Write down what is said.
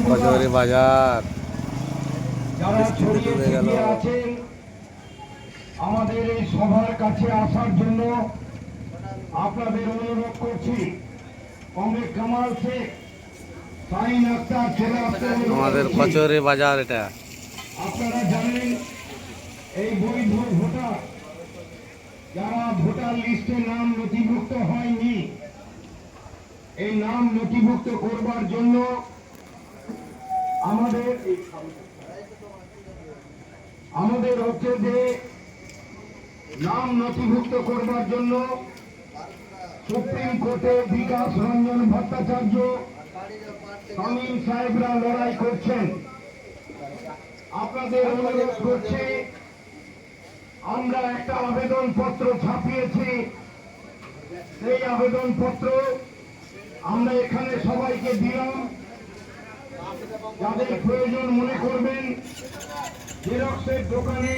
কচুরি বাজার যারা বৃষ্টিতে ছড়িয়ে ডুবে গেল। ছিটিয়ে আছেন আমাদের এই সভার কাছে আসার জন্য আপনাদের অনুরোধ করছি। কমরেড কামাল শেখ, শাহিন আক্তার চলে আসতে অনুরোধ আমাদের করছি। কচুরি বাজার এটা। আপনারা জানেন এই বৈধ ভোটার যারা ভোটার লিস্টে নাম নথিভুক্ত হয়নি, এই নাম নথিভুক্ত করবার জন্য আমাদের হচ্ছে যে নাম নথিভুক্ত করবার জন্য সুপ্রিম কোর্টে বিকাশ রঞ্জন ভট্টাচার্য, শামীম সাহেবরা লড়াই করছেন। আপনাদের অনুরোধ করছি, আমরা একটা আবেদন পত্র ছাপিয়েছি। সেই আবেদন পত্র আমরা এখানে সবাইকে দিলাম। যাদের প্রয়োজন মনে করবেন জেরক্সের দোকানে